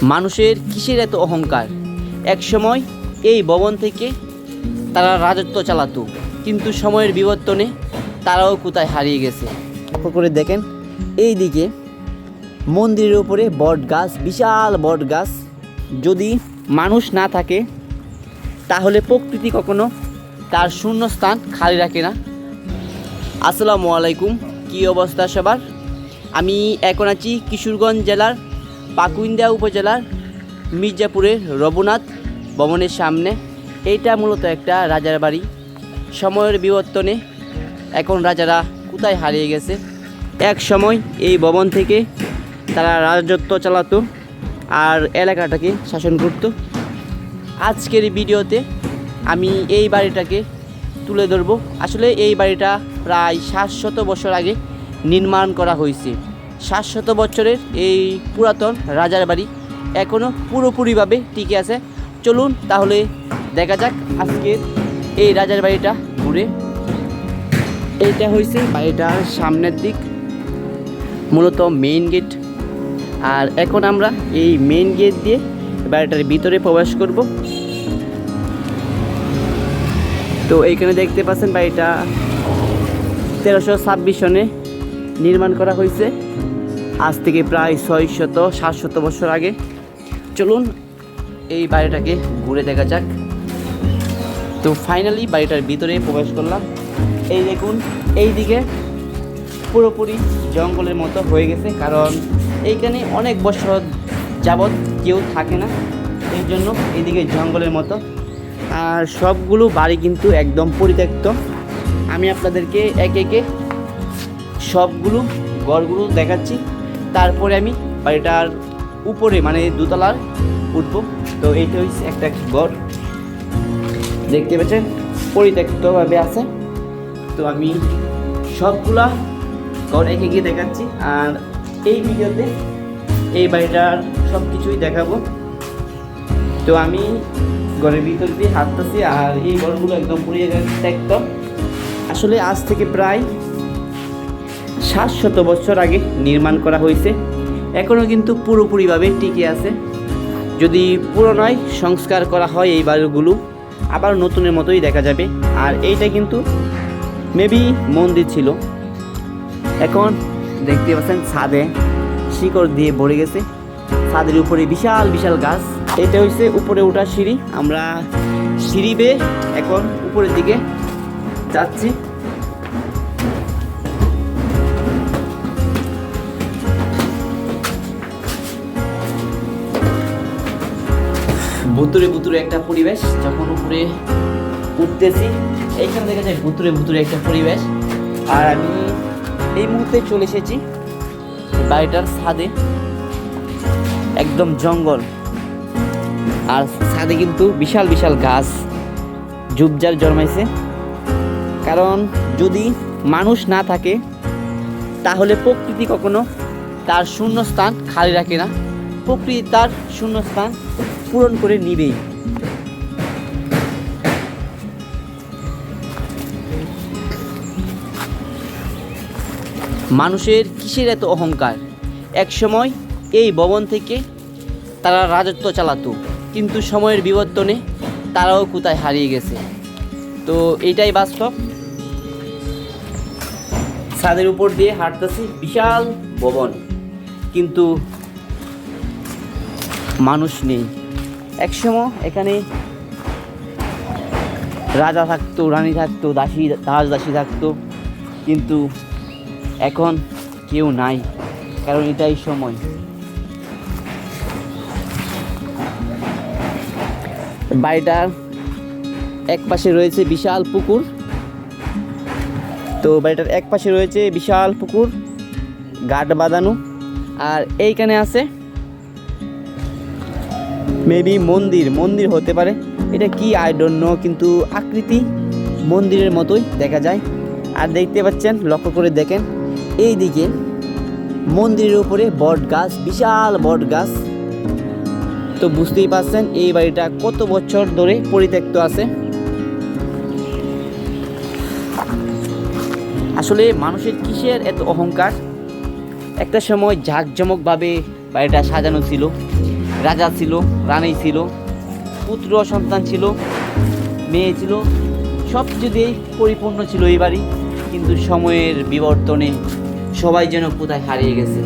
মানুষের কিসের এত অহংকার? এক সময় এই ভবন থেকে তারা রাজত্ব চালাতো, কিন্তু সময়ের বিবর্তনে তারাও কোথায় হারিয়ে গেছে। লক্ষ্য করে দেখেন, এই দিকে মন্দিরের উপরে বট গাছ, বিশাল বট গাছ। যদি মানুষ না থাকে তাহলে প্রকৃতি কখনো তার শূন্য স্থান খালি রাখে না। আসসালামু আলাইকুম, কী অবস্থা সবার? আমি এখন আছি কিশোরগঞ্জ জেলার পাকুইন্দিয়া উপজেলার মির্জাপুরের রঘুনাথ ভবনের সামনে। এইটা মূলত একটা রাজার বাড়ি। সময়ের বিবর্তনে এখন রাজারা কোথায় হারিয়ে গেছে। এক সময় এই ভবন থেকে তারা রাজত্ব চালাতো আর এলাকাটাকে শাসন করত। আজকের ভিডিওতে আমি এই বাড়িটাকে তুলে ধরব। আসলে এই বাড়িটা প্রায় 700 বছর আগে নির্মাণ করা হয়েছে। 700 বছরের এই পুরাতন রাজার বাড়ি এখনও পুরোপুরিভাবে টিকে আছে। চলুন তাহলে দেখা যাক আজকের এই রাজার বাড়িটা ঘুরে। এইটা হয়েছে বাড়িটার সামনের দিক, মূলত মেইন গেট। আর এখন আমরা এই মেইন গেট দিয়ে বাড়িটার ভিতরে প্রবেশ করব। তো এইখানে দেখতে পাচ্ছেন বাড়িটা 1326 সনে নির্মাণ করা হয়েছে, আজ থেকে প্রায় 600-700 বছর আগে। চলুন এই বাড়িটাকে ঘুরে দেখা যাক। তো ফাইনালি বাড়িটার ভিতরে প্রবেশ করলাম। এই দেখুন, এই দিকে পুরোপুরি জঙ্গলের মতো হয়ে গেছে, কারণ এইখানে অনেক বছর যাবৎ কেউ থাকে না, এই জন্য এইদিকে জঙ্গলের মতো। আর সবগুলো বাড়ি কিন্তু একদম পরিত্যক্ত। আমি আপনাদেরকে একে একে সবগুলো ঘরগুলো দেখাচ্ছি, তারপরে আমি বাড়িটার উপরে মানে দোতলার উঠবো। তো এইটা হচ্ছে একটা ঘর, দেখতে পাচ্ছেন পরিত্যক্তভাবে আছে। তো আমি সবগুলা ঘর একে একে দেখাচ্ছি, আর এই ভিডিওতে এই বাড়িটার সব কিছুই দেখাবো। তো আমি ঘরের ভিতর দিয়ে হাঁটতেছি, আর এই ঘরগুলো একদম পরিত্যক্ত। আসলে আজ থেকে প্রায় 700 বছর আগে নির্মাণ করা হয়েছে, এখনও কিন্তু পুরোপুরিভাবে টিকে আছে। যদি পুরোনায় সংস্কার করা হয় এই বাড়িগুলো, আবার নতুনের মতোই দেখা যাবে। আর এইটা কিন্তু মেবি মন্দির ছিল। এখন দেখতে পাচ্ছেন ছাদে শিকড় দিয়ে ভরে গেছে, ছাদের উপরে বিশাল বিশাল গাছ। এটা হচ্ছে উপরে ওঠার সিঁড়ি। আমরা সিঁড়ি বেয়ে এখন উপরের দিকে যাচ্ছি। ভুতুরে ভুতুরে একটা পরিবেশ। যখন উপরে উঠতেছি এইখানে দেখা যায় ভুতুরে ভুতুরে একটা পরিবেশ। আর আমি এই মুহূর্তে চলে এসেছি বাড়িটার ছাদে, একদম জঙ্গল, আর ছাদে কিন্তু বিশাল বিশাল গাছ ঝোপঝাড় জন্মাইছে। কারণ যদি মানুষ না থাকে তাহলে প্রকৃতি কখনো তার শূন্য স্থান খালি রাখে না, প্রকৃতি তার শূন্য স্থান পূরণ করে নিবেই। মানুষের কিসের এত অহংকার? এক সময় এই ভবন থেকে তারা রাজত্ব চালাতো, কিন্তু সময়ের বিবর্তনে তারাও কোথায় হারিয়ে গেছে। তো এইটাই বাস্তব। ছাদের উপর দিয়ে হাঁটতেছি, বিশাল ভবন, কিন্তু মানুষ নেই। একসময় এখানে রাজা থাকতো, রানী থাকতো, দাসী থাকতো, কিন্তু এখন কেউ নাই, কারণ এটাই সময়। বাড়িটার এক পাশে রয়েছে বিশাল পুকুর। তো বাড়িটার এক পাশে রয়েছে বিশাল পুকুর, গাট বাঁধানো। আর এইখানে আছে মেবি মন্দির হতে পারে, এটা কি আই ডোন্ট নো, কিন্তু আকৃতি মন্দিরের মতোই দেখা যায়। আর দেখতে পাচ্ছেন, লক্ষ্য করে দেখেন, এই দিকে মন্দিরের উপরে বট গাছ, বিশাল বট গাছ। তো বুঝতেই পারছেন এই বাড়িটা কত বছর ধরে পরিত্যক্ত আছে। আসলে মানুষের কিসের এত অহংকার? একটা সময় জাঁকজমকভাবে বাড়িটা সাজানো ছিল, রাজা ছিল, রানী ছিল, পুত্র সন্তান ছিল, মেয়ে ছিল, সব কিছু দিয়েই পরিপূর্ণ ছিল এই বাড়ি। কিন্তু সময়ের বিবর্তনে সবাই যেন কোথায় হারিয়ে গেছে।